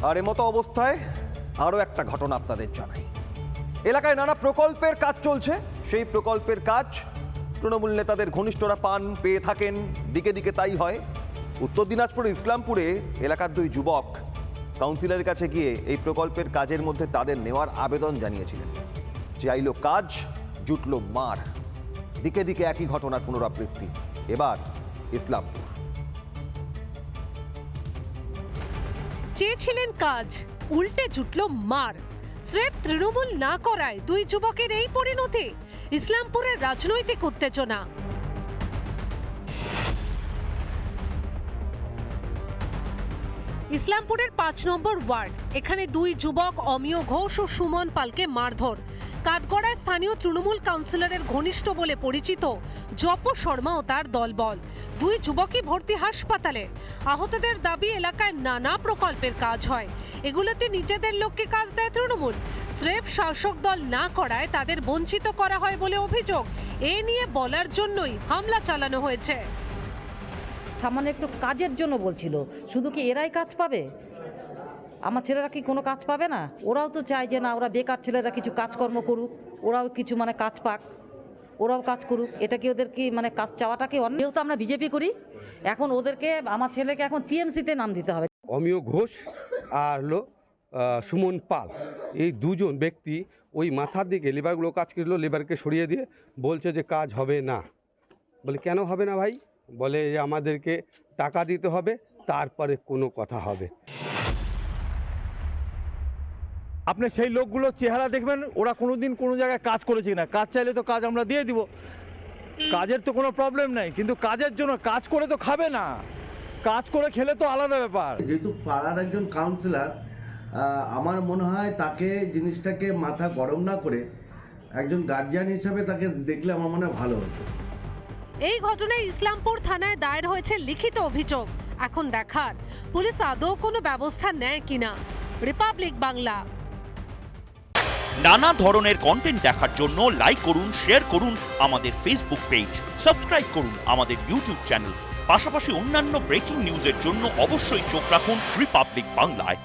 আর এমতো অবস্থায় আরও একটা ঘটনা আপনাদের জানাই। এলাকায় নানা প্রকল্পের কাজ চলছে। সেই প্রকল্পের কাজ তৃণমূল নেতাদের ঘনিষ্ঠরা পেয়ে থাকেন, দিকে দিকে তাই হয়। উত্তর দিনাজপুরের ইসলামপুরে এলাকার দুই যুবক কাউন্সিলরের কাছে গিয়ে এই প্রকল্পের কাজের মধ্যে তাদের নেওয়ার আবেদন জানিয়েছিলেন। চাইল কাজ, জুটল মার। দিকে দিকে একই ঘটনার পুনরাবৃত্তি এবার ইসলামপুর। চেয়েছিলেন কাজ, উল্টে জুটল মার। স্রেফ তৃণমূল না করায় দুই যুবকের এই পরিণতি। ইসলামপুরের রাজনৈতিক উত্তেজনা। ইসলামপুরের 5 নম্বর ওয়ার্ড। এখানে দুই যুবক অমিয় ঘোষ ও সুমন পালকে মারধর। কাঠগড়ায় স্থানীয় তৃণমূল কাউন্সিলরের ঘনিষ্ঠ বলে পরিচিত জপ শর্মা ও তার দলবল। দুই যুবকই ভর্তি হাসপাতালে। আহতদের দাবি, এলাকায় নানা প্রকল্পের কাজ হয়, এগুলোতে নিজেদের লোককে কাজ দেয় তৃণমূল। স্রেফ শাসক দল না করায় তাদের বঞ্চিত করা হয় বলে অভিযোগ। এ নিয়ে বলার জন্যই হামলা চালানো হয়েছে। সামান্য একটু কাজের জন্য বলছিল, শুধু কি এরাই কাজ পাবে? আমার ছেলেরা কি কোনো কাজ পাবে না? ওরাও তো চায় যে না, ওরা বেকার ছেলেরা কিছু কাজকর্ম করুক, ওরাও কিছু কাজ পাক, ওরাও কাজ করুক। এটা কি ওদের কি কাজ চাওয়াটা কি অন্য? যেহেতু আমরা বিজেপি করি, এখন ওদেরকে, আমার ছেলেকে এখন টিএমসিতে নাম দিতে হবে। অমিয় ঘোষ আর হলো সুমন পাল, এই দুজন ব্যক্তি ওই মাথার দিকে লেবারগুলো কাজ করলো, লেবারকে সরিয়ে দিয়ে বলছে যে কাজ হবে না। বলে কেন হবে না ভাই? বলে যে আমাদেরকে টাকা দিতে হবে, তারপরে কোনো কথা হবে। আপনি সেই লোকগুলো চেহারা দেখবেন, ওরা কোনোদিন কোনো জায়গায় কাজ করেছে কিনা। কাজ চাইলে তো কাজ আমরা দিয়ে দিব, কাজের তো কোনো প্রবলেম নাই, কিন্তু কাজের জন্য কাজ করে তো খাবে না, কাজ করে খেলে তো আলাদা ব্যাপার। যেহেতু পাড়ার একজন কাউন্সিলর, আমার মনে হয় তাকে জিনিসটাকে মাথা গরম না করে একজন গার্জিয়ান হিসাবে তাকে দেখলে আমার মনে হয় ভালো হতো। এই ঘটনায় ইসলামপুর থানায় দায়ের হয়েছে লিখিত অভিযোগ। এখন দেখার পুলিশ আদৌ কোনো ব্যবস্থা নেয় কিনা। রিপাবলিক বাংলা। নানা ধরনের কন্টেন্ট দেখার জন্য লাইক করুন, শেয়ার করুন আমাদের ফেসবুক পেজ, সাবস্ক্রাইব করুন আমাদের ইউটিউব চ্যানেল। পাশাপাশি অন্যান্য ব্রেকিং নিউজের জন্য অবশ্যই চোখ রাখুন রিপাবলিক বাংলায়।